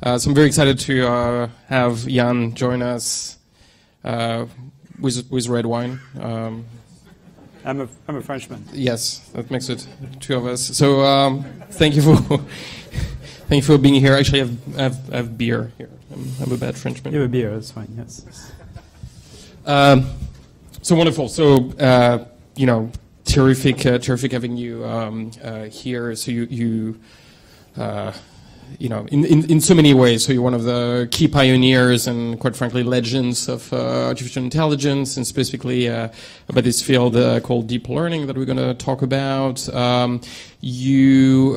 So I'm very excited to have Yann join us with red wine. I'm a Frenchman. Yes, that makes it two of us. So thank you for being here. Actually, I have beer here. I'm a bad Frenchman. You have a beer, that's fine. Yes. So wonderful. So terrific having you here. So in so many ways. So you're one of the key pioneers and, quite frankly, legends of artificial intelligence, and specifically about this field called deep learning that we're going to talk about. You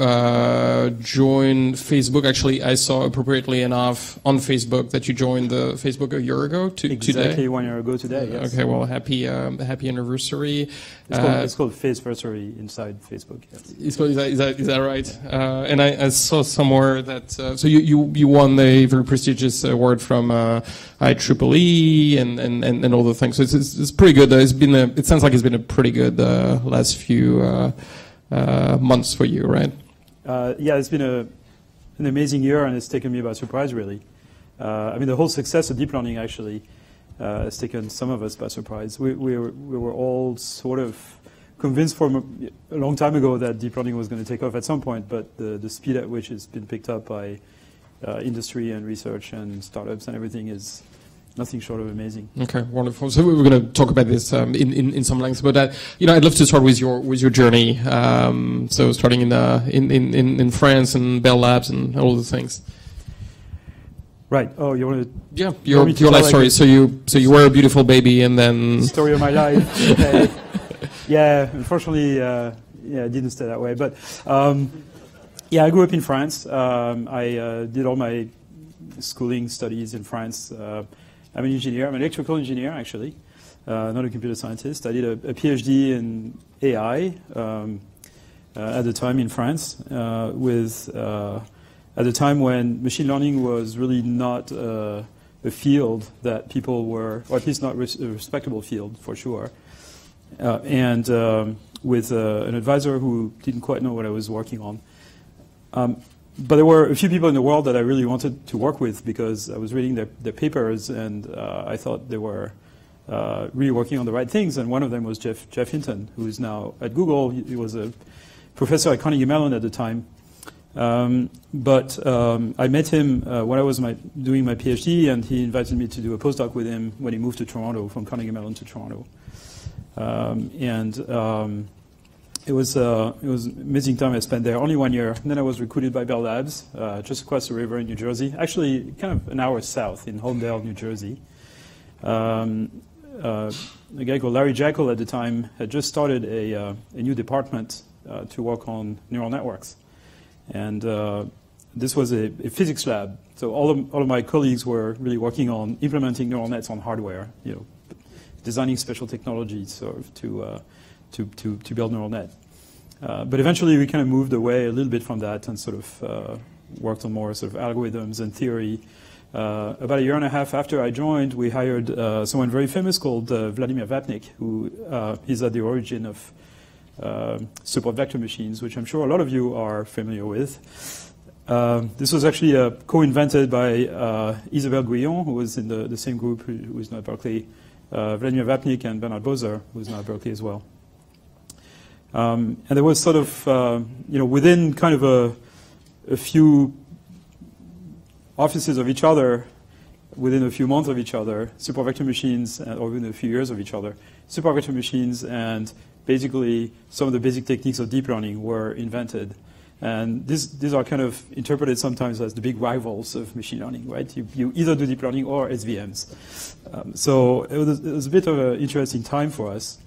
joined Facebook. Actually, I saw, appropriately enough, on Facebook that you joined the Facebook a year ago. Exactly 1 year ago today. Yes. Okay. Well, happy anniversary. It's called Faceversary inside Facebook. Yes. Is that right? And I saw somewhere that so you won a very prestigious award from IEEE and all the things. So it's pretty good. It sounds like it's been a pretty good last few months for you, right? Yeah, it's been an amazing year, and it's taken me by surprise, really. The whole success of deep learning actually has taken some of us by surprise. We were all sort of convinced from a long time ago that deep learning was going to take off at some point, but the speed at which it's been picked up by industry and research and startups and everything is nothing short of amazing. Okay, wonderful. So we're going to talk about this in some length, but I'd love to start with your journey. So starting in France and Bell Labs and all the things. Right. Oh, you want to? Yeah, your life story. So you were a beautiful baby, and then story of my life. Okay. Yeah, unfortunately, it didn't stay that way. But I grew up in France. I did all my schooling studies in France. I'm an engineer. I'm an electrical engineer, actually, not a computer scientist. I did a PhD in AI at the time in France, at the time when machine learning was really not a field that people were, or at least not a respectable field for sure. And with an advisor who didn't quite know what I was working on. But there were a few people in the world that I really wanted to work with because I was reading their papers, and I thought they were really working on the right things. And one of them was Jeff Hinton, who is now at Google. He was a professor at Carnegie Mellon at the time. But I met him when I was doing my PhD, and he invited me to do a postdoc with him when he moved to Toronto, from Carnegie Mellon to Toronto. It was an amazing time I spent there, only 1 year. And then I was recruited by Bell Labs, just across the river in New Jersey, actually kind of an hour south in Holmdel, New Jersey. A guy called Larry Jackal at the time had just started a new department to work on neural networks. And this was a physics lab. So all of my colleagues were really working on implementing neural nets on hardware, designing special technologies sort of to build neural net. But eventually we kind of moved away a little bit from that and sort of worked on more sort of algorithms and theory. About a year and a half after I joined, we hired someone very famous called Vladimir Vapnik, who is at the origin of support vector machines, which I'm sure a lot of you are familiar with. This was actually co-invented by Isabelle Guillon, who was in the same group, who is now at Berkeley, Vladimir Vapnik and Bernard Bozer, who is now at Berkeley as well. And there was sort of, within kind of a few offices of each other, within a few months of each other, support vector machines, or within a few years of each other, support vector machines and basically some of the basic techniques of deep learning were invented. And these are kind of interpreted sometimes as the big rivals of machine learning, right? You either do deep learning or SVMs. So it was a bit of an interesting time for us.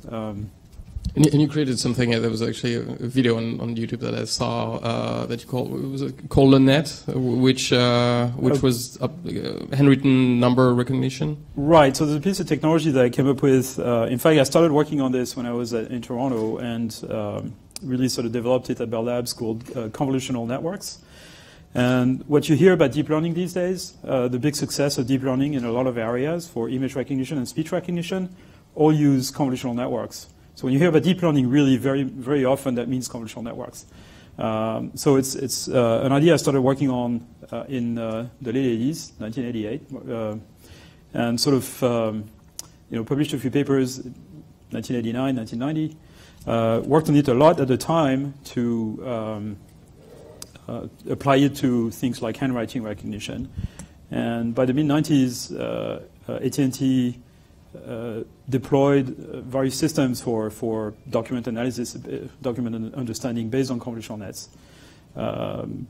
And you created something. There was actually a video on YouTube that I saw that you called LeNet, which was handwritten number recognition. Right. So there's a piece of technology that I came up with. In fact, I started working on this when I was in Toronto, and really sort of developed it at Bell Labs, called convolutional networks. And what you hear about deep learning these days, the big success of deep learning in a lot of areas for image recognition and speech recognition, all use convolutional networks. So when you hear about deep learning, really very, very often that means convolutional networks. So it's an idea I started working on in the late 80s, 1988, and sort of published a few papers, 1989, 1990. Worked on it a lot at the time to apply it to things like handwriting recognition. And by the mid-90s, AT&T deployed various systems for document analysis, document understanding based on convolutional nets,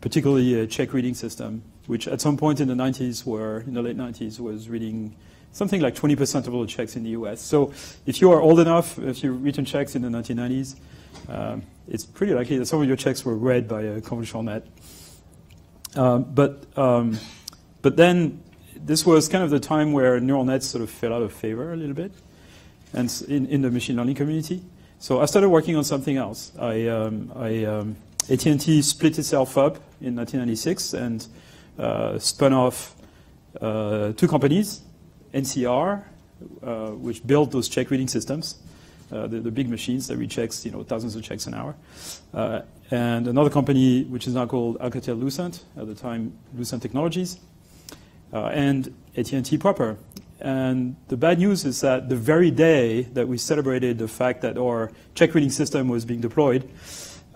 particularly a check reading system, which at some point in the 90s, in the late 90s, was reading something like 20% of all the checks in the US. So if you are old enough, if you've written checks in the 1990s, it's pretty likely that some of your checks were read by a convolutional net. But then this was kind of the time where neural nets sort of fell out of favor a little bit, and in the machine learning community. So I started working on something else. AT&T split itself up in 1996 and spun off two companies, NCR, which built those check reading systems, the big machines that read checks, thousands of checks an hour, and another company which is now called Alcatel-Lucent, at the time Lucent Technologies, and AT&T proper. And the bad news is that the very day that we celebrated the fact that our check reading system was being deployed,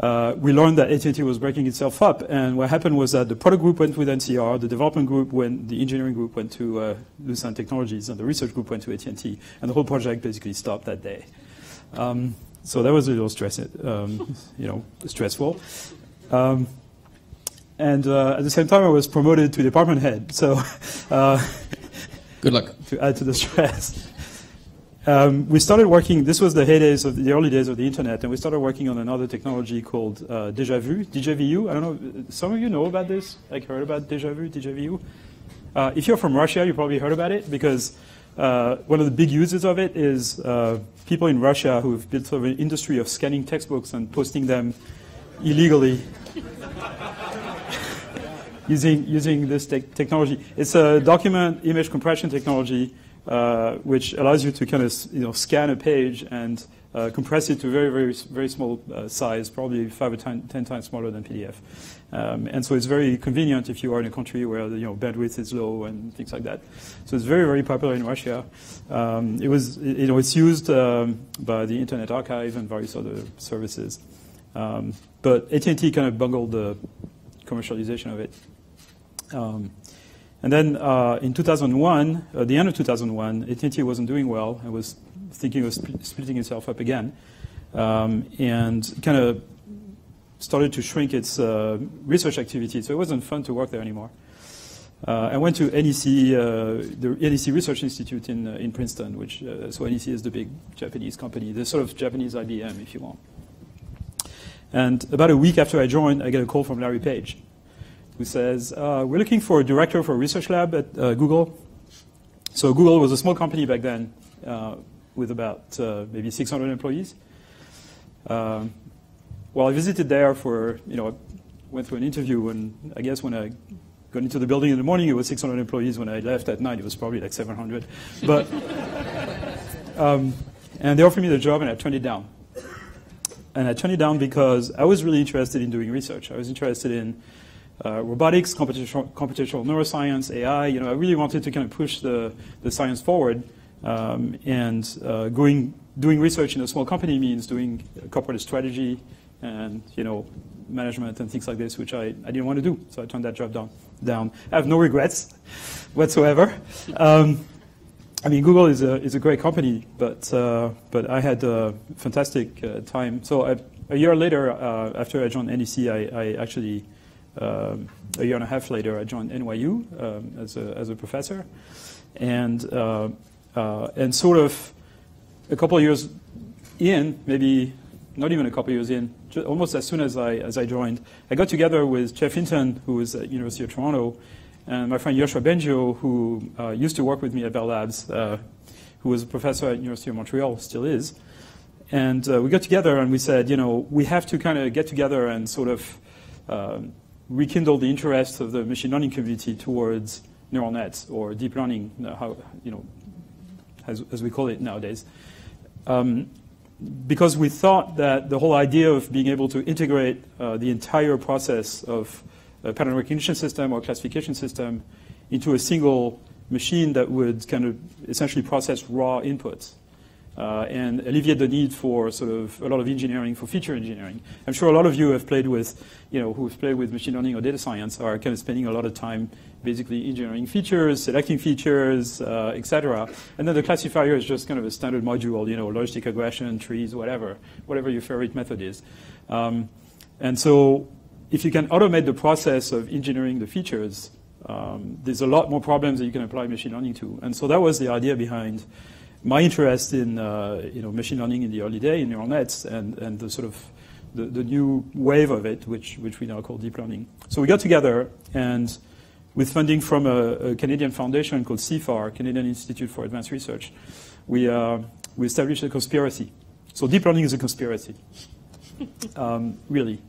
we learned that AT&T was breaking itself up. And what happened was that the product group went with NCR, the development group the engineering group went to Lucent Technologies, and the research group went to AT&T. And the whole project basically stopped that day. So that was a little stressful. And at the same time, I was promoted to department head. So good luck. To add to the stress. We started working, this was the early days of the internet, and we started working on another technology called DJVU. I don't know, some of you know about this? Like heard about DJVU? If you're from Russia, you probably heard about it, because one of the big uses of it is people in Russia who've built sort of an industry of scanning textbooks and posting them illegally using this technology. It's a document image compression technology which allows you to kind of scan a page and compress it to very, very, very small size, probably 5 or 10 times smaller than PDF. And so it's very convenient if you are in a country where the bandwidth is low and things like that. So it's very, very popular in Russia. It's used by the Internet Archive and various other services. But AT&T kind of bungled the commercialization of it. And then in 2001, at the end of 2001, AT&T wasn't doing well and was thinking of splitting itself up again, and kind of started to shrink its research activity. So it wasn't fun to work there anymore. I went to NEC, the NEC Research Institute in Princeton, which so NEC is the big Japanese company, the sort of Japanese IBM, if you want. And about a week after I joined, I get a call from Larry Page, who says, we're looking for a director for a research lab at Google. So Google was a small company back then with about maybe 600 employees. Well, I visited there went through an interview, and I guess when I got into the building in the morning, it was 600 employees. When I left at night, it was probably like 700. But, and they offered me the job, and I turned it down. And I turned it down because I was really interested in doing research. I was interested in robotics, computational neuroscience, AI. I really wanted to kind of push the science forward. And doing research in a small company means doing corporate strategy and management and things like this, which I didn't want to do. So I turned that job down. I have no regrets whatsoever. Google is a great company, but I had a fantastic time. So a year later, after I joined NEC, I actually a year and a half later, I joined NYU as a professor, and sort of a couple of years in, maybe not even a couple of years in, almost as soon as I joined, I got together with Jeff Hinton, who was at University of Toronto, and my friend Yoshua Bengio, who used to work with me at Bell Labs, who was a professor at University of Montreal, still is. And we got together and we said, we have to kind of get together and sort of rekindle the interest of the machine learning community towards neural nets or deep learning, as we call it nowadays. because we thought that the whole idea of being able to integrate the entire process of a pattern recognition system or classification system into a single machine that would kind of essentially process raw inputs and alleviate the need for sort of a lot of engineering, for feature engineering. I'm sure a lot of you have played with, who've played with machine learning or data science are kind of spending a lot of time basically engineering features, selecting features, etc. And then the classifier is just kind of a standard module, logistic regression, trees, whatever your favorite method is. And so if you can automate the process of engineering the features, there's a lot more problems that you can apply machine learning to. And so that was the idea behind my interest in machine learning in the early day, in neural nets, and the sort of the new wave of it, which we now call deep learning. So we got together, and with funding from a Canadian foundation called CIFAR, Canadian Institute for Advanced Research, we established a conspiracy. So deep learning is a conspiracy, really.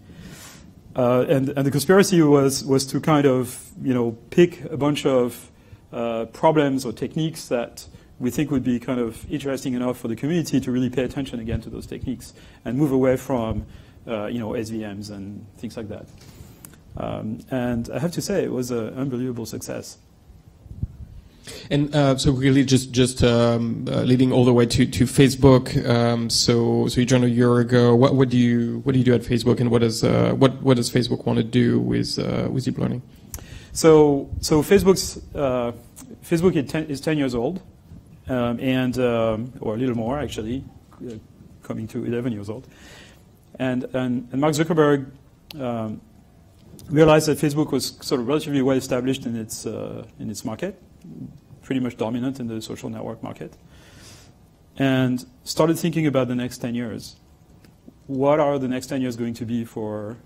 And the conspiracy was to kind of pick a bunch of problems or techniques that we think would be kind of interesting enough for the community to really pay attention again to those techniques and move away from SVMs and things like that. And I have to say it was an unbelievable success. And so really just leading all the way to Facebook. So you joined a year ago. What do you do at Facebook, and what does Facebook want to do with deep learning? So Facebook is 10 years old, and or a little more actually, coming to 11 years old. And Mark Zuckerberg realized that Facebook was sort of relatively well established in its market, pretty much dominant in the social network market, and started thinking about the next 10 years. What are the next 10 years going to be for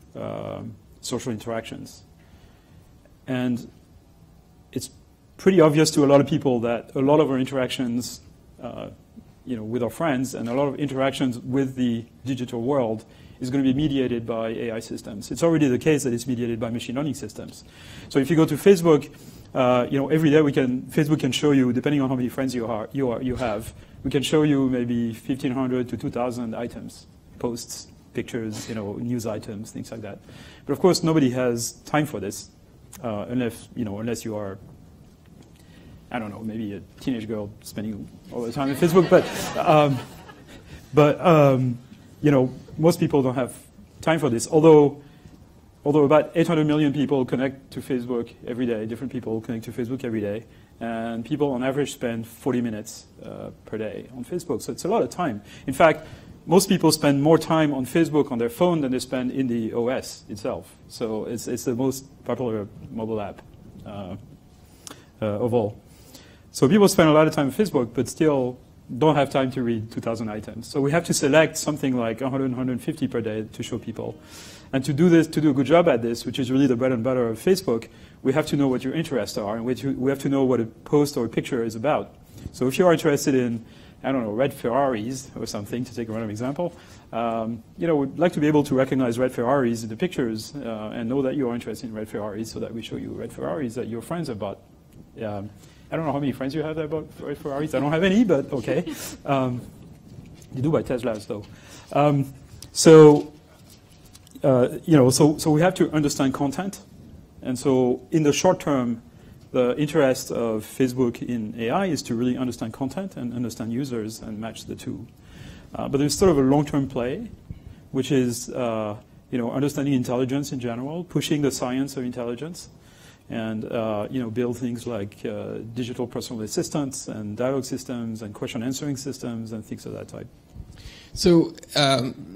social interactions? And it's pretty obvious to a lot of people that a lot of our interactions with our friends and a lot of interactions with the digital world is going to be mediated by AI systems. It's already the case that it's mediated by machine learning systems. So if you go to Facebook, every day Facebook can show you, depending on how many friends you have, we can show you maybe 1,500 to 2,000 items, posts, pictures, news items, things like that. But of course, nobody has time for this, unless you are, I don't know, maybe a teenage girl spending all the time on Facebook. But most people don't have time for this. Although about 800 million people connect to Facebook every day, different people connect to Facebook every day, and people on average spend 40 minutes per day on Facebook. So it's a lot of time. In fact, most people spend more time on Facebook on their phone than they spend in the OS itself. So it's the most popular mobile app of all. So people spend a lot of time on Facebook, but still don't have time to read 2,000 items. So we have to select something like 100, 150 per day to show people. And to do a good job at this, which is really the bread and butter of Facebook, we have to know what your interests are, and we have to know what a post or a picture is about. So if you are interested in, I don't know, red Ferraris or something, to take a random example, we'd like to be able to recognize red Ferraris in the pictures and know that you are interested in red Ferraris, so that we show you red Ferraris that your friends have bought. I don't know how many friends you have that bought red Ferraris. I don't have any, but okay. You do buy Teslas, though. So we have to understand content. And so in the short term, the interest of Facebook in AI is to really understand content and understand users and match the two. But there's sort of a long-term play, which is understanding intelligence in general, pushing the science of intelligence, and build things like digital personal assistants and dialogue systems and question answering systems and things of that type. So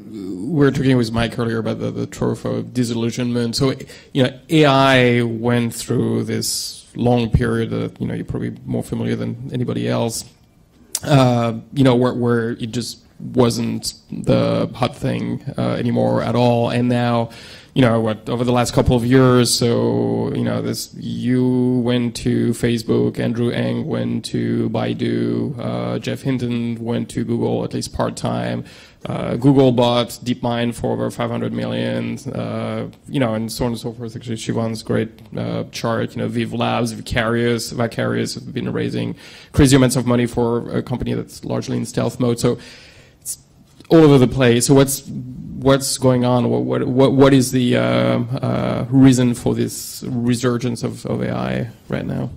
we were talking with Mike earlier about the trope of disillusionment. So AI went through this long period that you're probably more familiar than anybody else. Where it just wasn't the hot thing anymore at all, and now. Over the last couple of years, so, you went to Facebook, Andrew Ng went to Baidu, Jeff Hinton went to Google, at least part-time. Google bought DeepMind for over 500 million, and so on and so forth. Actually, Siobhan's great chart, Viv Labs, Vicarious have been raising crazy amounts of money for a company that's largely in stealth mode. So, all over the place. So what's going on? What is the reason for this resurgence of AI right now?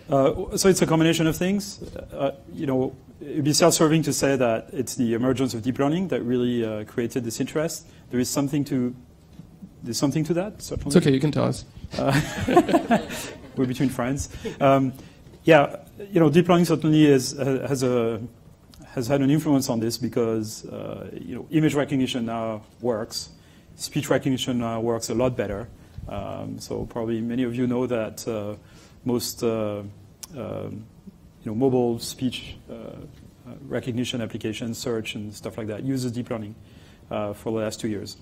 So it's a combination of things. It'd be self-serving to say that it's the emergence of deep learning that really created this interest. There's something to that. Certainly. It's okay. You can tell us. We're between friends. Deep learning certainly has had an influence on this because image recognition now works, speech recognition now works a lot better. So probably many of you know that most mobile speech recognition applications, search and stuff like that, uses deep learning for the last 2 years.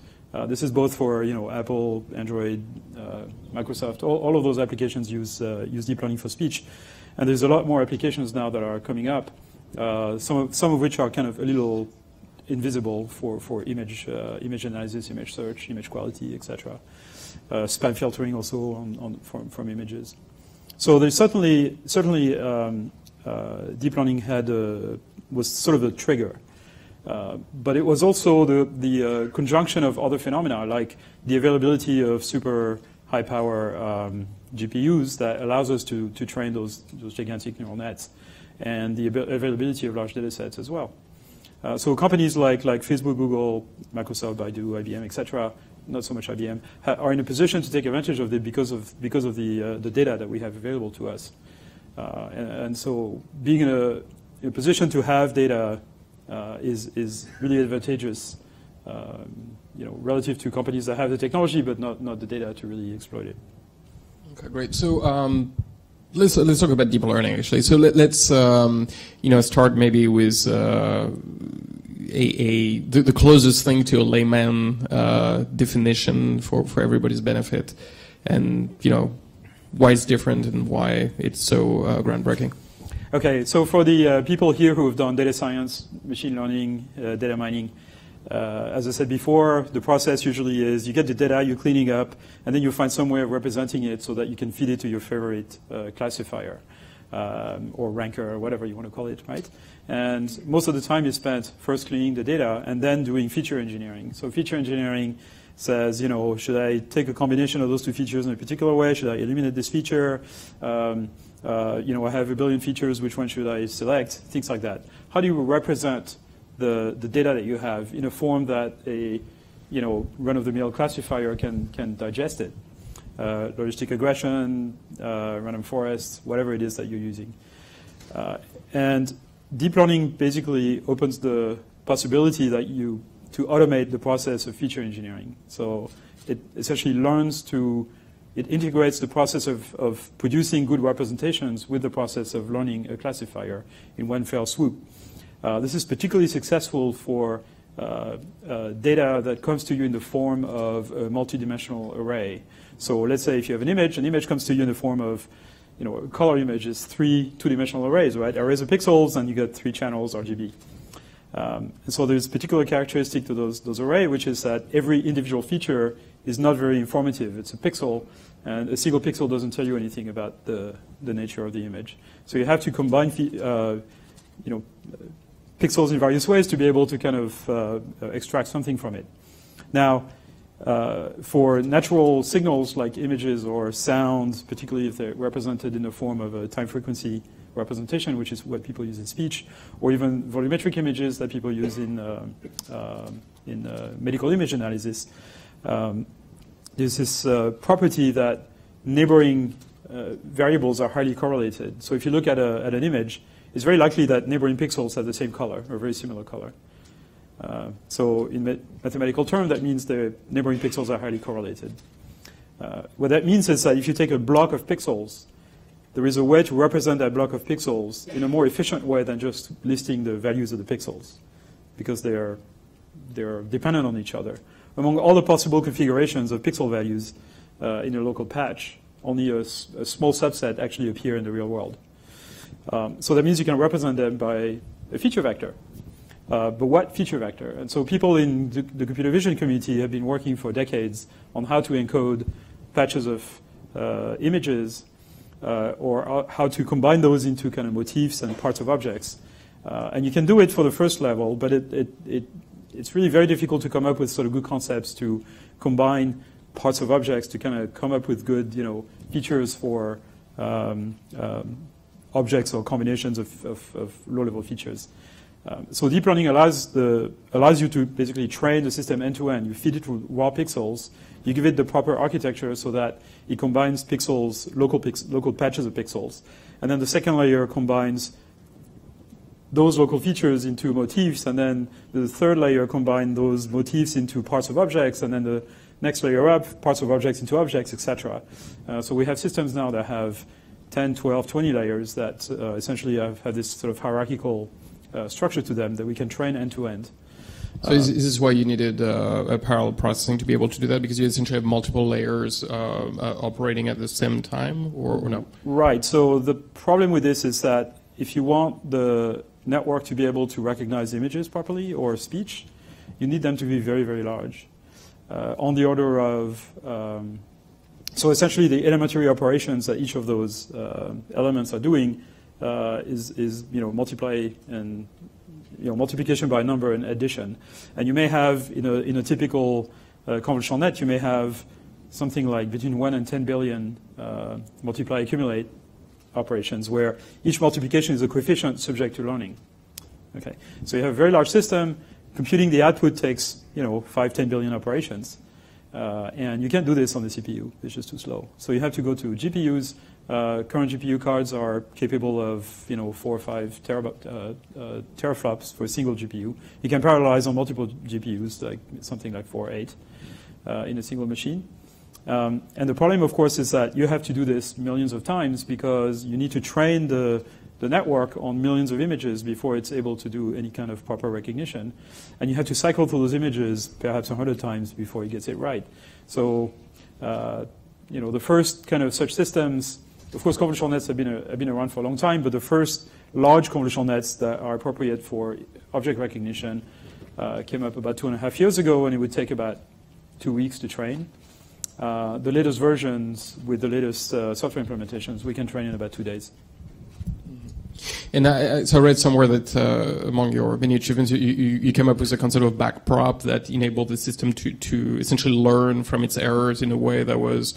This is both for Apple, Android, Microsoft. All of those applications use deep learning for speech, and there's a lot more applications now that are coming up. Some of which are kind of a little invisible for image analysis, image search, image quality, etc. Spam filtering also from images. So there's certainly deep learning was sort of the trigger. But it was also the conjunction of other phenomena, like the availability of super high power GPUs that allows us to train those gigantic neural nets, and the availability of large data sets as well. So companies like Facebook, Google, Microsoft, Baidu, IBM, etc., not so much IBM, are in a position to take advantage of it because of the data that we have available to us. And so being in a position to have data is really advantageous, relative to companies that have the technology but not the data to really exploit it. Okay, great. So let's talk about deep learning actually. So let's start maybe with the closest thing to a layman definition for everybody's benefit, and why it's different and why it's so groundbreaking. Okay, so for the people here who have done data science, machine learning, data mining, as I said before, the process usually is you get the data, you're cleaning up, and then you find some way of representing it so that you can feed it to your favorite classifier or ranker or whatever you want to call it, right? And most of the time is spent first cleaning the data and then doing feature engineering. So feature engineering says, should I take a combination of those two features in a particular way? Should I eliminate this feature? I have a billion features, which one should I select? Things like that. How do you represent the data that you have in a form that a run-of-the-mill classifier can digest it? Logistic regression, random forest, whatever it is that you're using. And deep learning basically opens the possibility that to automate the process of feature engineering. So it essentially it integrates the process of producing good representations with the process of learning a classifier in one fell swoop. This is particularly successful for data that comes to you in the form of a multidimensional array. So let's say if you have an image comes to you in the form of, a color image is 3 two-dimensional arrays, right? Arrays of pixels, and you get 3 channels RGB. And so there's a particular characteristic to those arrays, which is that every individual feature is not very informative. It's a pixel, and a single pixel doesn't tell you anything about the nature of the image. So you have to combine pixels in various ways to be able to kind of extract something from it. Now, for natural signals like images or sounds, particularly if they're represented in the form of a time frequency representation, which is what people use in speech, or even volumetric images that people use in medical image analysis, there's this property that neighboring variables are highly correlated. So if you look at an image, it's very likely that neighboring pixels have the same color or very similar color. So in mathematical terms, that means the neighboring pixels are highly correlated. What that means is that if you take a block of pixels, there is a way to represent that block of pixels in a more efficient way than just listing the values of the pixels, because they're dependent on each other. Among all the possible configurations of pixel values in a local patch, only a small subset actually appear in the real world. So that means you can represent them by a feature vector. But what feature vector? And so people in the computer vision community have been working for decades on how to encode patches of images or how to combine those into kind of motifs and parts of objects. And you can do it for the first level, but it it's really very difficult to come up with sort of good concepts to combine parts of objects to kind of come up with good, features for objects or combinations of low-level features. So deep learning allows you to basically train the system end-to-end. You feed it with raw pixels. You give it the proper architecture so that it combines pixels, local patches of pixels. And then the second layer combines those local features into motifs, and then the third layer combines those motifs into parts of objects, and then the next layer up, parts of objects into objects, etc. So we have systems now that have 10, 12, 20 layers that essentially have this sort of hierarchical structure to them that we can train end-to-end. So is this why you needed a parallel processing to be able to do that? Because you essentially have multiple layers operating at the same time, or no? Right. So the problem with this is that if you want the network to be able to recognize images properly or speech, you need them to be very, very large. On the order of, so essentially the elementary operations that each of those elements are doing is multiply and multiplication by number and addition. And you may have in a typical convolutional net, you may have something like between 1 and 10 billion multiply accumulate operations, where each multiplication is a coefficient subject to learning. Okay, so you have a very large system. Computing the output takes 5, 10 billion operations, and you can't do this on the CPU. It's just too slow. So you have to go to GPUs. Current GPU cards are capable of 4 or 5 teraflops for a single GPU. You can parallelize on multiple GPUs, like something like 4 or 8 in a single machine. And the problem, of course, is that you have to do this millions of times because you need to train the network on millions of images before it's able to do any kind of proper recognition. And you have to cycle through those images perhaps 100 times before it gets it right. So, the first kind of such systems, of course, convolutional nets have been around for a long time, but the first large convolutional nets that are appropriate for object recognition came up about 2.5 years ago, and it would take about 2 weeks to train. The latest versions with the latest software implementations, we can train in about 2 days. And so I read somewhere that among your many achievements, you came up with a concept of backprop that enabled the system to essentially learn from its errors in a way that was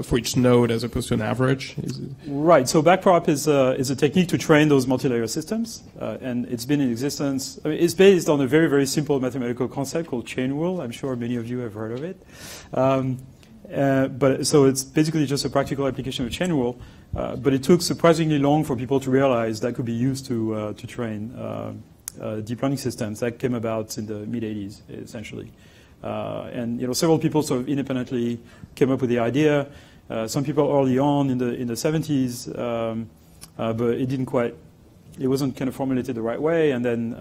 for each node as opposed to an average. Right. So backprop is a technique to train those multi-layer systems, and it's been in existence. I mean, it's based on a very, very simple mathematical concept called chain rule. I'm sure many of you have heard of it. But so it's basically just a practical application of chain rule. But it took surprisingly long for people to realize that could be used to train deep learning systems. That came about in the mid-'80s, essentially. And several people sort of independently came up with the idea. Some people early on in the 70s, but it wasn't kind of formulated the right way. And then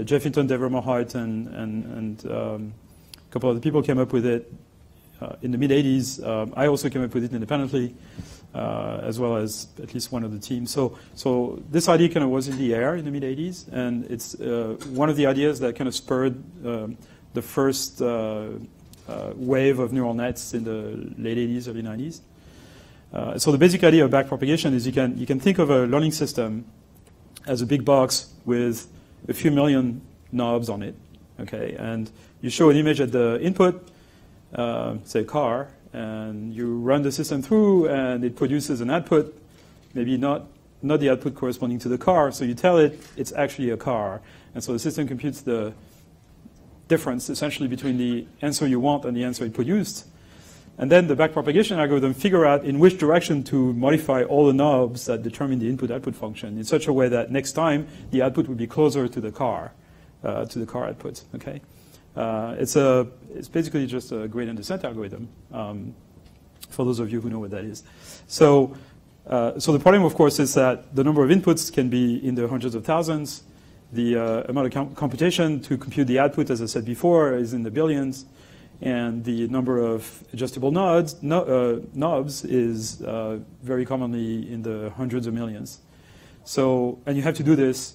Jeff Hinton, Deborah Mohart, and a couple other people came up with it in the mid-'80s. I also came up with it independently, as well as at least one of the teams. So this idea kind of was in the air in the mid-'80s, and it's one of the ideas that kind of spurred the first wave of neural nets in the late 80s, early 90s. So the basic idea of backpropagation is you can think of a learning system as a big box with a few million knobs on it, okay? And you show an image at the input, say a car, and you run the system through, and it produces an output, maybe not the output corresponding to the car, so you tell it it's actually a car. And so the system computes the difference, essentially, between the answer you want and the answer it produced. And then the backpropagation algorithm figure out in which direction to modify all the knobs that determine the input-output function in such a way that next time the output would be closer to the car output, okay? It's basically just a gradient descent algorithm, for those of you who know what that is. So the problem, of course, is that the number of inputs can be in the hundreds of thousands. The amount of computation to compute the output, as I said before, is in the billions. And the number of adjustable knobs is very commonly in the hundreds of millions. So, and you have to do this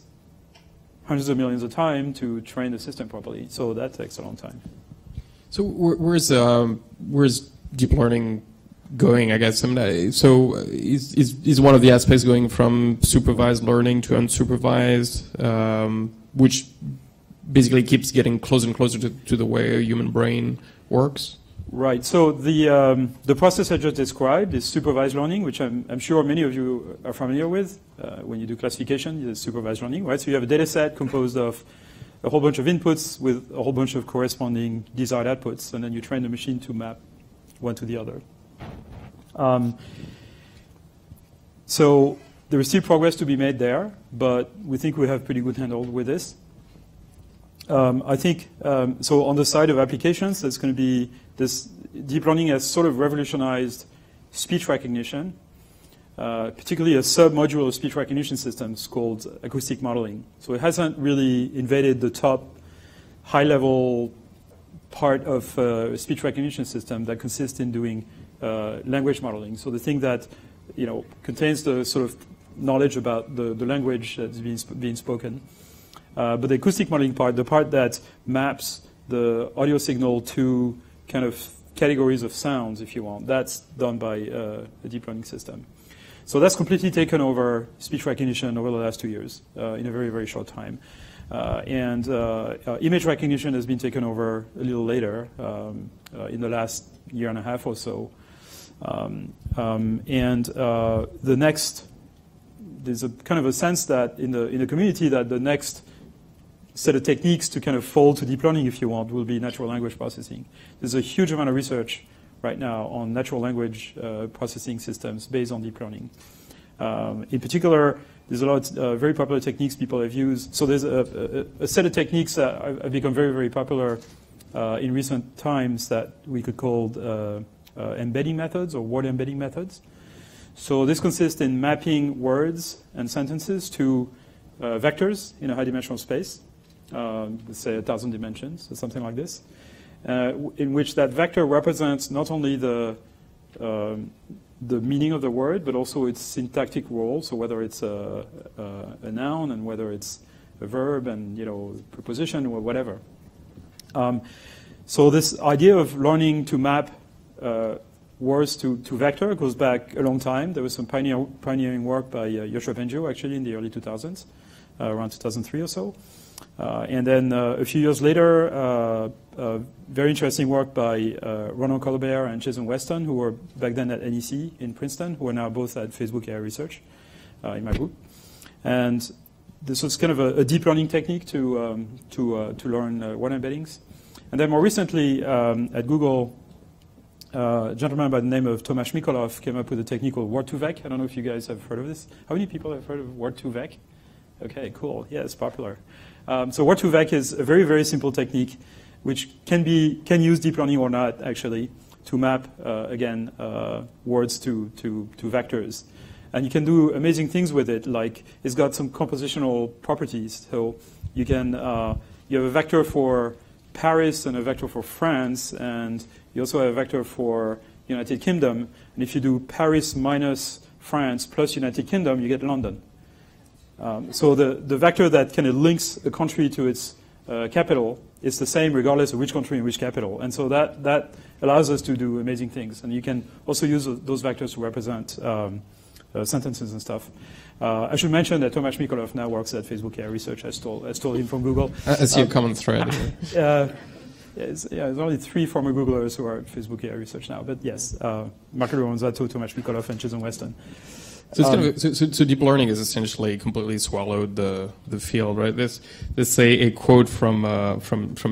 hundreds of millions of times to train the system properly. So that takes a long time. So where's deep learning going, I guess. So is one of the aspects going from supervised learning to unsupervised, which basically keeps getting closer and closer to the way a human brain works? Right. So the process I just described is supervised learning, which I'm sure many of you are familiar with. When you do classification, it's supervised learning, right? So you have a data set composed of a whole bunch of inputs with a whole bunch of corresponding desired outputs, and then you train the machine to map one to the other. So there is still progress to be made there, but we think we have pretty good handle with this. I think, so on the side of applications, there's going to be this deep learning has sort of revolutionized speech recognition, particularly a sub-module of speech recognition systems called acoustic modeling. So it hasn't really invaded the top high-level part of a speech recognition system that consists in doing language modeling. So the thing that contains the sort of knowledge about the language that's being spoken. But the acoustic modeling part, the part that maps the audio signal to kind of categories of sounds, if you want, that's done by a deep learning system. So that's completely taken over speech recognition over the last 2 years in a very, very short time. And image recognition has been taken over a little later in the last year and a half or so. The next, there's a kind of a sense that in the community that the next set of techniques to kind of fall to deep learning, if you want, will be natural language processing. There's a huge amount of research right now on natural language processing systems based on deep learning. In particular, there's a lot of very popular techniques people have used. So there's a set of techniques that have become very, very popular in recent times that we could call embedding methods or word embedding methods. So this consists in mapping words and sentences to vectors in a high-dimensional space, let's say 1,000 dimensions or something like this, in which that vector represents not only the meaning of the word, but also its syntactic role. So whether it's a noun and whether it's a verb and preposition or whatever. So this idea of learning to map words to vector goes back a long time. There was some pioneering work by Yoshua Bengio actually in the early 2000s, around 2003 or so. And then a few years later, very interesting work by Ronan Colbert and Jason Weston, who were back then at NEC in Princeton, who are now both at Facebook AI Research in my group. And this was kind of a deep learning technique to learn word embeddings. And then more recently at Google, a gentleman by the name of Tomasz Mikolov came up with a technique called word2vec. I don't know if you guys have heard of this. How many people have heard of word2vec? Okay, cool. Yeah, it's popular. So word2vec is a very, very simple technique which can use deep learning or not, actually, to map, again, words to vectors. And you can do amazing things with it, like it's got some compositional properties. So you can, you have a vector for Paris and a vector for France, and you also have a vector for United Kingdom. And if you do Paris minus France plus United Kingdom, you get London. So the vector that kind of links a country to its capital is the same regardless of which country and which capital. And so that allows us to do amazing things. And you can also use those vectors to represent sentences and stuff. I should mention that Tomasz Mikolov now works at Facebook AI Research. I stole him from Google. I see a common thread. There's only 3 former Googlers who are at Facebook AI Research now. But yes, Marco Lorenzato, Tomasz Mikolov, and Jason Weston. So, so deep learning has essentially completely swallowed the field, right? There's a quote from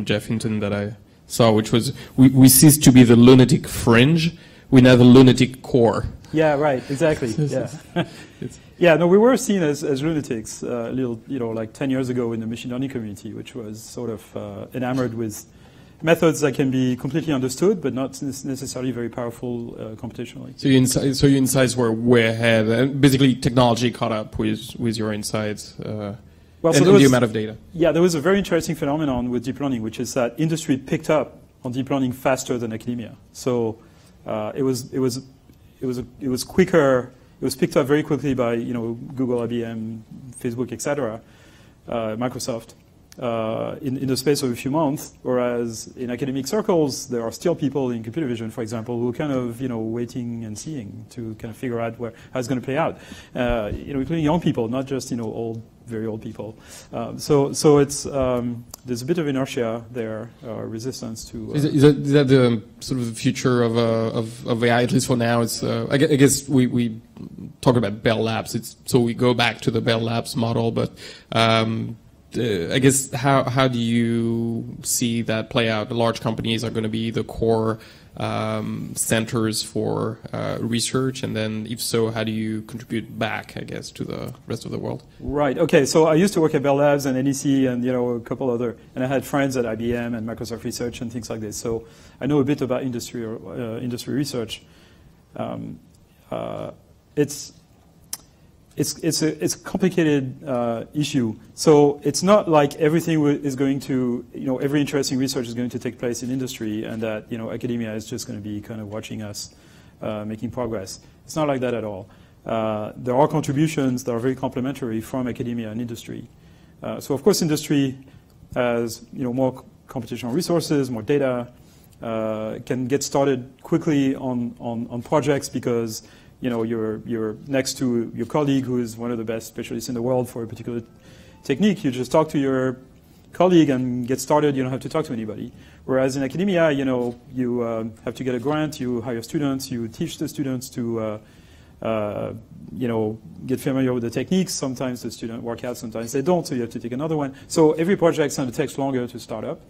Jeff Hinton that I saw, which was, we cease to be the lunatic fringe, we're now the lunatic core. Yeah, right, exactly, yeah. Yeah, no, we were seen as lunatics a little, like 10 years ago in the machine learning community, which was sort of enamored with methods that can be completely understood, but not necessarily very powerful computationally. So your insights were way ahead, and basically technology caught up with your insights and the amount of data. Yeah, there was a very interesting phenomenon with deep learning, which is that industry picked up on deep learning faster than academia. So it was quicker. It was picked up very quickly by Google, IBM, Facebook, etc., Microsoft. in the space of a few months, whereas in academic circles, there are still people in computer vision, for example, who are kind of, waiting and seeing to kind of figure out how it's going to play out. Including young people, not just, very old people. So it's, there's a bit of inertia there, resistance to... Is that the sort of the future of AI, at least for now? It's, I guess we talk about Bell Labs, so we go back to the Bell Labs model, but I guess how do you see that play out? The large companies are going to be the core centers for research, and then if so, how do you contribute back, I guess, to the rest of the world? Right. Okay. So I used to work at Bell Labs and NEC and a couple other, and I had friends at IBM and Microsoft Research and things like this. So I know a bit about industry research. It's a complicated issue. So it's not like everything is going to, every interesting research is going to take place in industry, and that academia is just going to be kind of watching us making progress. It's not like that at all. There are contributions that are very complementary from academia and industry. So of course, industry has more computational resources, more data, can get started quickly on projects because you're next to your colleague who is one of the best specialists in the world for a particular technique. You just talk to your colleague and get started. You don't have to talk to anybody. Whereas in academia, you have to get a grant, you hire students, you teach the students to, get familiar with the techniques. Sometimes the students work out, sometimes they don't, so you have to take another one. So every project kind of takes longer to start up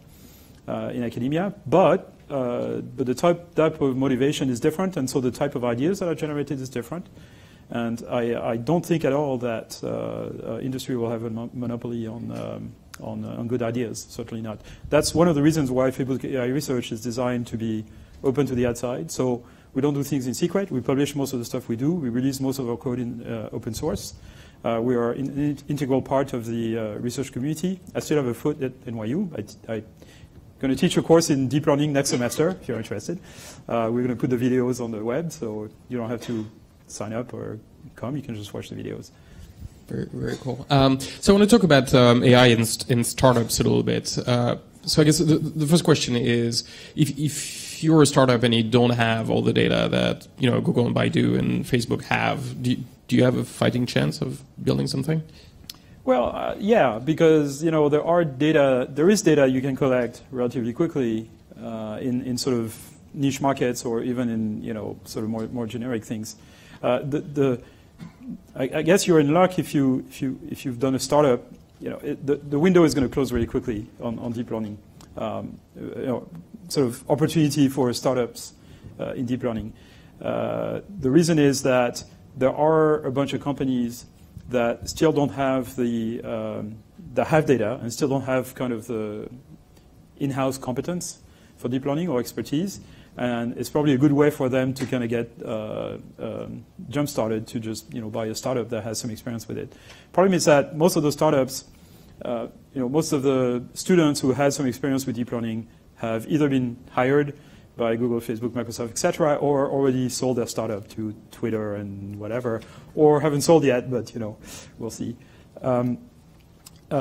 in academia, but the type of motivation is different, and so the type of ideas that are generated is different. And I don't think at all that industry will have a monopoly on good ideas. Certainly not. That's one of the reasons why Facebook AI research is designed to be open to the outside. So we don't do things in secret. We publish most of the stuff we do. We release most of our code in open source. We are an integral part of the research community. I still have a foot at NYU. I'm going to teach a course in deep learning next semester, if you're interested. We're going to put the videos on the web, so you don't have to sign up or come. You can just watch the videos. Very, very cool. So I want to talk about AI in startups a little bit. So I guess the first question is, if you're a startup and you don't have all the data that Google and Baidu and Facebook have, do you have a fighting chance of building something? Well, yeah, because there is data you can collect relatively quickly in sort of niche markets or even in sort of more generic things. I guess you're in luck if you've done a startup. The window is going to close really quickly on deep learning. Sort of opportunity for startups in deep learning. The reason is that there are a bunch of companies that still don't have that have data and still don't have kind of the in-house competence for deep learning or expertise, and it's probably a good way for them to kind of get jump-started to just buy a startup that has some experience with it. Problem is that most of the startups, most of the students who had some experience with deep learning have either been hired by Google, Facebook, Microsoft, etc., or already sold their startup to Twitter and whatever, or haven't sold yet, but we'll see.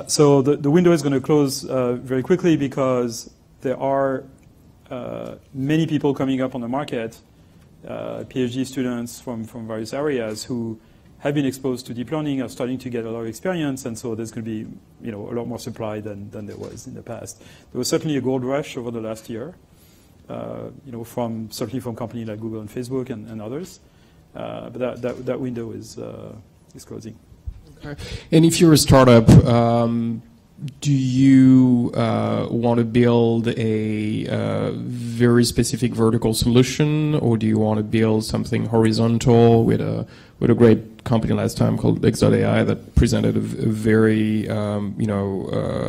So the window is going to close very quickly because there are many people coming up on the market, PhD students from various areas who have been exposed to deep learning, are starting to get a lot of experience, and so there's going to be a lot more supply than there was in the past. There was certainly a gold rush over the last year. Certainly from companies like Google and Facebook and others, but that window is closing. Okay. And if you're a startup, do you want to build a very specific vertical solution, or do you want to build something horizontal with a great company last time called X.AI that presented a very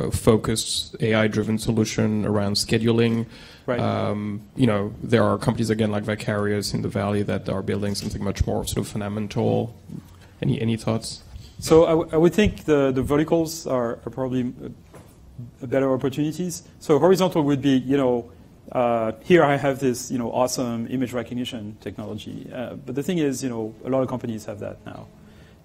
focused AI-driven solution around scheduling? Right. There are companies again like Vicarious in the Valley that are building something much more sort of fundamental. Any thoughts? So I would think the verticals are probably better opportunities. So horizontal would be, here I have this, awesome image recognition technology. But the thing is, a lot of companies have that now.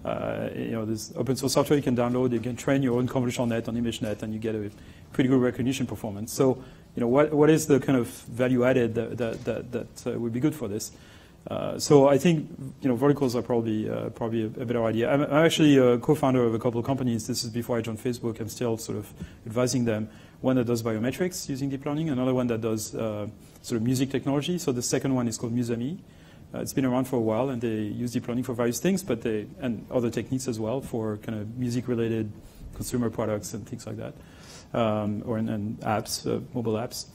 There's open source software you can download. You can train your own convolutional net on ImageNet, and you get a pretty good recognition performance. So, what is the kind of value added that would be good for this? So I think verticals are probably a better idea. I'm actually a co-founder of a couple of companies. This is before I joined Facebook. I'm still sort of advising them. One that does biometrics using deep learning, another one that does sort of music technology. So the second one is called Musami. It's been around for a while, and they use deep learning for various things, and other techniques as well for kind of music-related consumer products and things like that, and apps, mobile apps.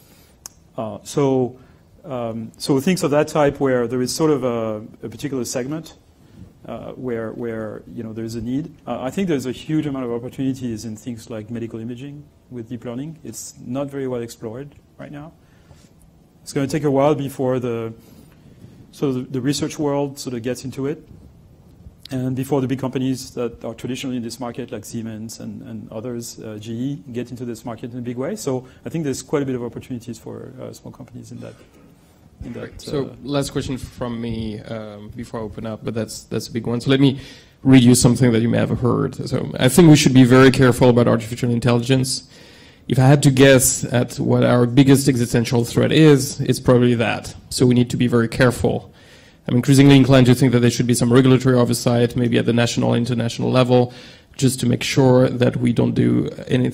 So things of that type where there is sort of a particular segment where there is a need. I think there's a huge amount of opportunities in things like medical imaging with deep learning. It's not very well explored right now. It's going to take a while before the research world sort of gets into it, and before the big companies that are traditionally in this market, like Siemens and others, GE, get into this market in a big way. So I think there's quite a bit of opportunities for small companies in that. So last question from me before I open up, but that's a big one. So let me read you something that you may have heard. So I think we should be very careful about artificial intelligence. If I had to guess at what our biggest existential threat is, it's probably that. So we need to be very careful. I'm increasingly inclined to think that there should be some regulatory oversight, maybe at the national, international level, just to make sure that we don't do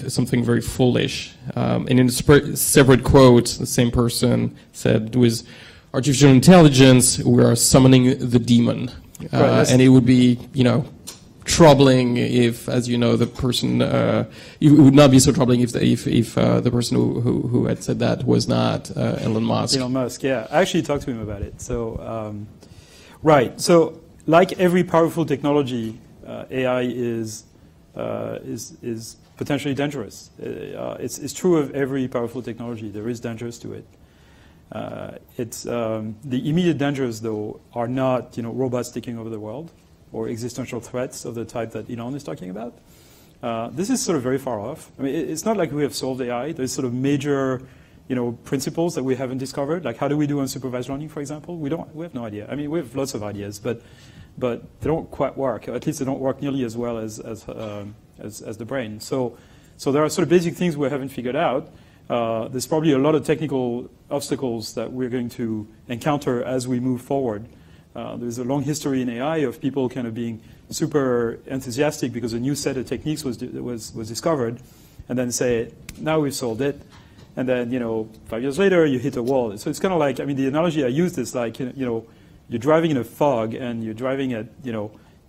something very foolish. And in a separate quote, the same person said, with artificial intelligence, we are summoning the demon. And it would be, troubling if, as you know, the person, it would not be so troubling if the person who had said that was not Elon Musk. Elon Musk, yeah. I actually talked to him about it. So, right. So, like every powerful technology, AI is potentially dangerous. It's true of every powerful technology. There is dangers to it. The immediate dangers, though, are not robots taking over the world or existential threats of the type that Elon is talking about. This is sort of very far off. I mean, it's not like we have solved AI. There's sort of major principles that we haven't discovered. Like, how do we do unsupervised learning, for example? We have no idea. I mean, we have lots of ideas, but they don't quite work. At least they don't work nearly as well as the brain. So there are sort of basic things we haven't figured out. There's probably a lot of technical obstacles that we're going to encounter as we move forward. There's a long history in AI of people kind of being super enthusiastic because a new set of techniques was discovered, and then say, now we've solved it. And then, 5 years later, you hit a wall. So it's kind of like, I mean, the analogy I used is like, you're driving in a fog and you're driving at,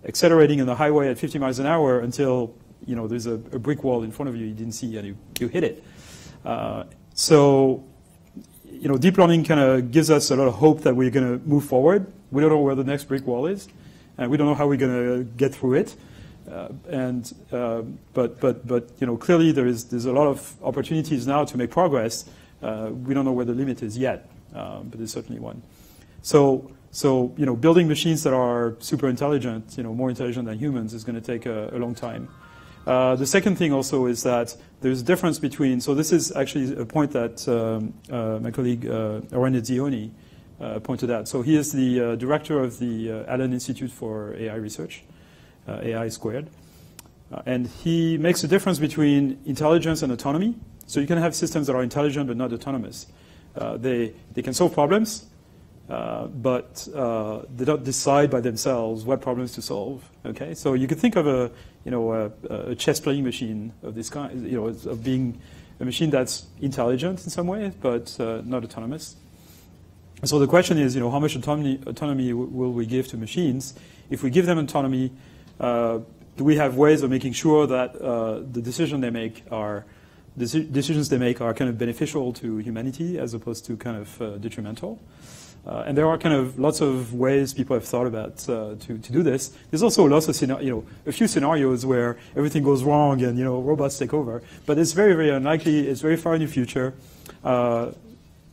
accelerating on the highway at 50 miles an hour until, there's a brick wall in front of you didn't see and you hit it. So, deep learning kind of gives us a lot of hope that we're going to move forward. We don't know where the next brick wall is, and we don't know how we're going to get through it. But clearly there's a lot of opportunities now to make progress. We don't know where the limit is yet, but there's certainly one. So building machines that are super intelligent, more intelligent than humans, is going to take a long time. The second thing also is that there's a difference between. So this is actually a point that my colleague Oren Zioni pointed out. So he is the director of the Allen Institute for AI Research. AI squared. And he makes a difference between intelligence and autonomy. So you can have systems that are intelligent but not autonomous. They can solve problems, but they don't decide by themselves what problems to solve. Okay, so you could think of a chess playing machine of this kind, of being a machine that's intelligent in some way but not autonomous. So the question is, how much autonomy will we give to machines? If we give them autonomy, do we have ways of making sure that the decisions they make are kind of beneficial to humanity as opposed to kind of detrimental? And there are kind of lots of ways people have thought about to do this. There's also lots of a few scenarios where everything goes wrong and robots take over. But it's very, very unlikely. It's very far in the future.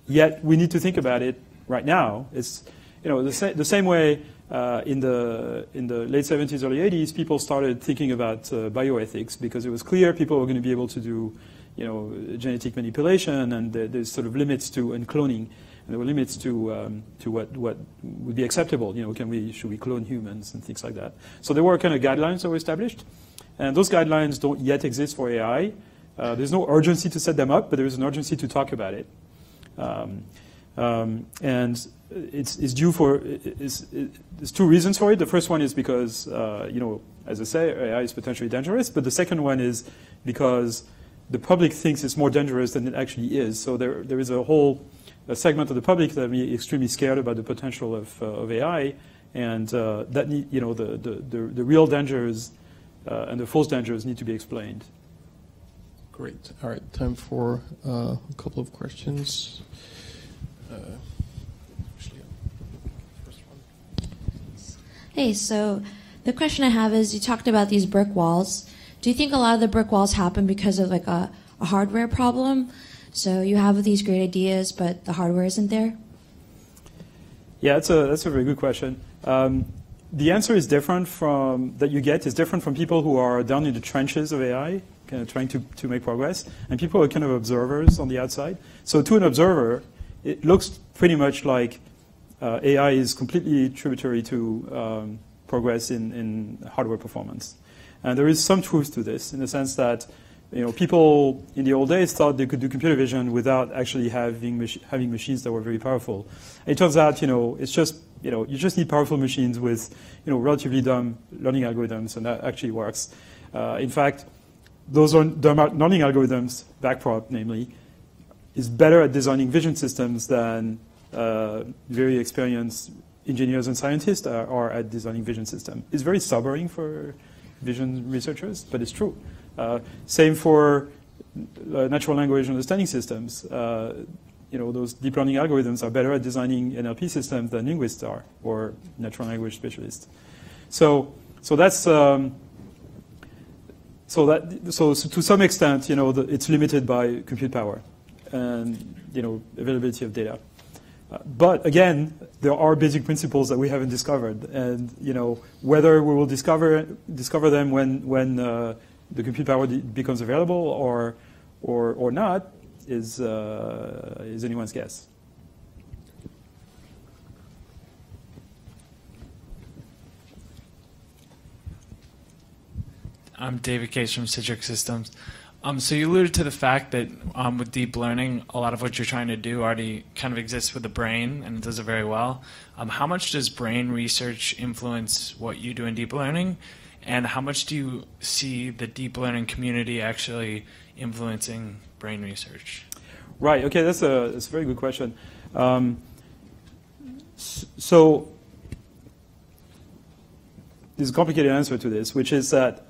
Yet we need to think about it right now. It's the same way. In the late 70s, early 80s, people started thinking about bioethics because it was clear people were going to be able to do, genetic manipulation, and there's sort of limits to cloning. And there were limits to what would be acceptable. Should we clone humans and things like that. So there were kind of guidelines that were established. And those guidelines don't yet exist for AI. There's no urgency to set them up, but there is an urgency to talk about it. And it's due for, there's two reasons for it. The first one is because, as I say, AI is potentially dangerous. But the second one is because the public thinks it's more dangerous than it actually is. So there is a segment of the public that is extremely scared about the potential of AI, and the real dangers and the false dangers need to be explained. Great. All right, time for a couple of questions. First one. Hey, so the question I have is, you talked about these brick walls. Do you think a lot of the brick walls happen because of like a hardware problem? So you have these great ideas, but the hardware isn't there? Yeah, that's a very good question. The answer is different from people who are down in the trenches of AI, kind of trying to make progress, and people who are kind of observers on the outside. So to an observer, it looks pretty much like AI is completely tributary to progress in hardware performance. And there is some truth to this, in the sense that people in the old days thought they could do computer vision without actually having machines that were very powerful. And it turns out, it's just you just need powerful machines with relatively dumb learning algorithms, and that actually works. In fact, those dumb learning algorithms, backprop namely, is better at designing vision systems than very experienced engineers and scientists are at designing vision systems. It's very sobering for vision researchers, but it's true. Same for natural language understanding systems. Those deep learning algorithms are better at designing NLP systems than linguists are, or natural language specialists. So that's to some extent, it's limited by compute power and availability of data. But again, there are basic principles that we haven't discovered, and whether we will discover them when the compute power becomes available or not is anyone's guess. I'm David Case from Citrix Systems. So you alluded to the fact that with deep learning, a lot of what you're trying to do already kind of exists with the brain, and it does it very well. How much does brain research influence what you do in deep learning? And how much do you see the deep learning community actually influencing brain research? Right. Okay, that's a very good question. So there's a complicated answer to this, which is that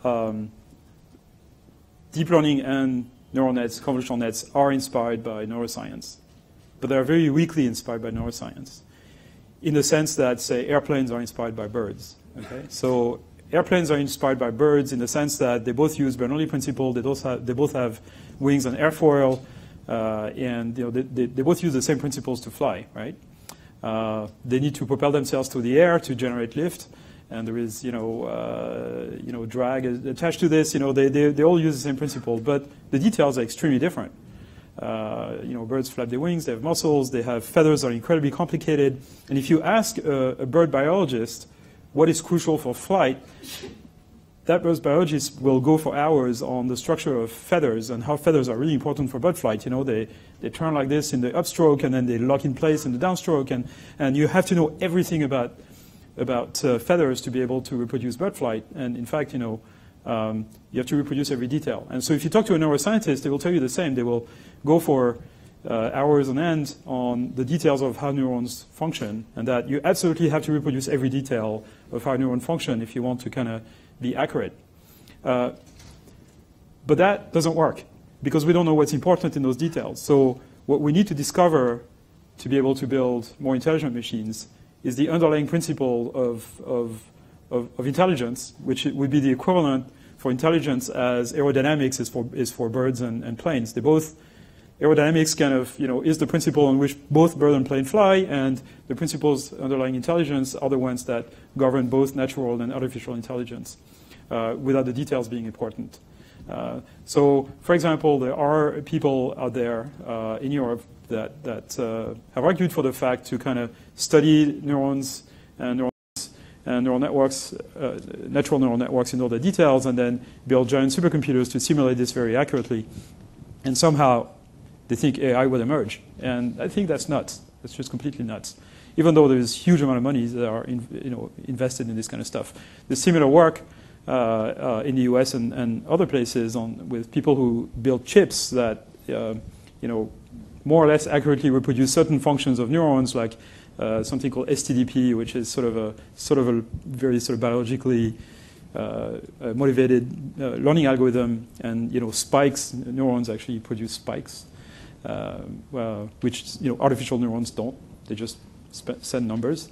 deep learning and neural nets, convolutional nets, are inspired by neuroscience, but they are very weakly inspired by neuroscience, in the sense that, say, airplanes are inspired by birds. Okay, so airplanes are inspired by birds in the sense that they both use Bernoulli principle. They both have wings and airfoil, and they both use the same principles to fly. Right? They need to propel themselves through the air to generate lift, and there is drag attached to this. They all use the same principle, but the details are extremely different. Birds flap their wings. They have muscles. They have feathers that are incredibly complicated. And if you ask a bird biologist what is crucial for flight, that bird biologist will go for hours on the structure of feathers and how feathers are really important for bird flight. They turn like this in the upstroke, and then they lock in place in the downstroke, and you have to know everything about feathers to be able to reproduce bird flight. And in fact, you have to reproduce every detail. And so if you talk to a neuroscientist, they will tell you the same. They will go for hours on end on the details of how neurons function, and that you absolutely have to reproduce every detail of how neurons function if you want to kind of be accurate. But that doesn't work, because we don't know what's important in those details. So what we need to discover to be able to build more intelligent machines is the underlying principle of intelligence, which would be the equivalent for intelligence as aerodynamics is for birds and planes. They both, aerodynamics kind of, is the principle on which both bird and plane fly, and the principles underlying intelligence are the ones that govern both natural and artificial intelligence, without the details being important. So, for example, there are people out there in Europe that have argued for the fact to kind of study neurons and neural networks, natural neural networks in all the details, and then build giant supercomputers to simulate this very accurately. And somehow they think AI will emerge. And I think that's nuts. That's just completely nuts. Even though there's a huge amount of money that are invested in this kind of stuff. There's similar work in the US and other places with people who build chips that more or less accurately reproduce certain functions of neurons, like something called STDP, which is sort of a very sort of biologically motivated learning algorithm, and spikes. Neurons actually produce spikes, which artificial neurons don't. They just send numbers.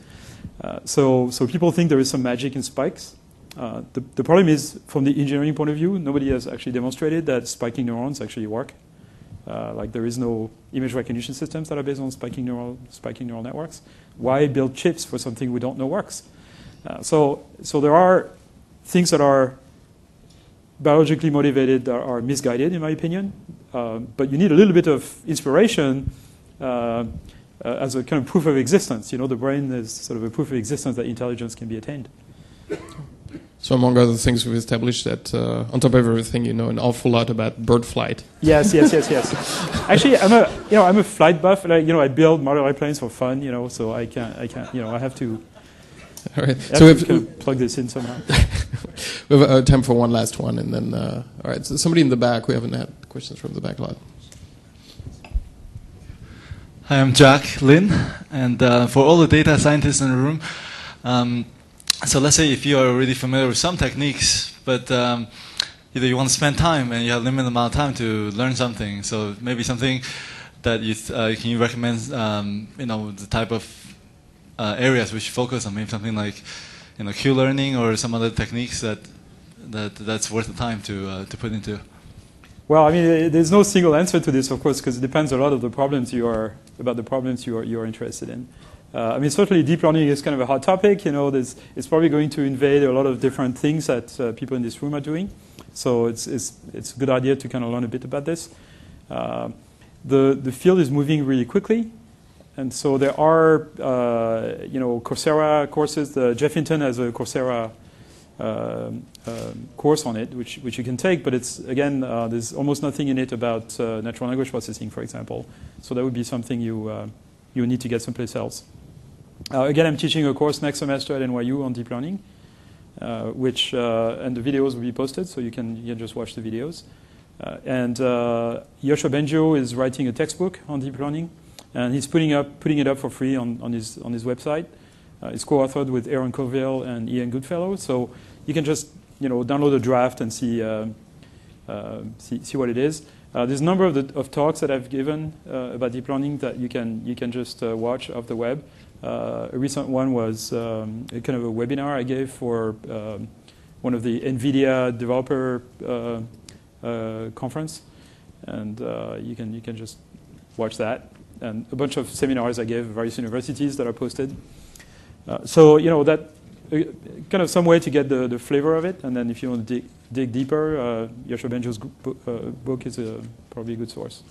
So people think there is some magic in spikes. The problem is, from the engineering point of view, nobody has actually demonstrated that spiking neurons actually work. Like there is no image recognition systems that are based on spiking neural networks. Why build chips for something we don't know works? So there are things that are biologically motivated that are misguided, in my opinion. But you need a little bit of inspiration as a kind of proof of existence. The brain is sort of a proof of existence that intelligence can be attained. So among other things, we've established that on top of everything, you know an awful lot about bird flight. Yes. Actually, I'm a flight buff. I build model airplanes for fun. So I can't. I have to. All right. So we can plug this in somehow. We have time for one last one, and then all right. So somebody in the back. We haven't had questions from the back lot. Hi, I'm Jack Lin, and for all the data scientists in the room. So let's say if you are already familiar with some techniques, but either you want to spend time and you have a limited amount of time to learn something. So maybe something that can you recommend? The type of areas we should focus on. Maybe something like Q-learning or some other techniques that's worth the time to put into. Well, I mean, there's no single answer to this, of course, because it depends a lot of the problems you are interested in. I mean, certainly deep learning is kind of a hot topic. It's probably going to invade a lot of different things that people in this room are doing. So it's a good idea to kind of learn a bit about this. The field is moving really quickly, and so there are Coursera courses. Jeff Hinton has a Coursera course on it, which you can take. But it's again, there's almost nothing in it about natural language processing, for example. So that would be something you need to get someplace else. Again, I'm teaching a course next semester at NYU on deep learning, and the videos will be posted, so you can just watch the videos. And Yoshua Bengio is writing a textbook on deep learning, and he's putting it up for free on his website. It's co-authored with Aaron Colville and Ian Goodfellow, so you can just download a draft and see what it is. There's a number of talks that I've given about deep learning that you can just watch off the web. A recent one was kind of a webinar I gave for one of the NVIDIA developer conference, and you can just watch that. And a bunch of seminars I gave at various universities that are posted. So that kind of some way to get the flavor of it, and then if you want to dig deeper, Yoshua Bengio's book is probably a good source.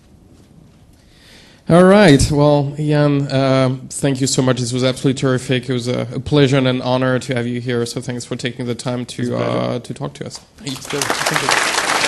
All right. Well, Yann, thank you so much. This was absolutely terrific. It was a pleasure and an honor to have you here. So thanks for taking the time to talk to us. Thank you.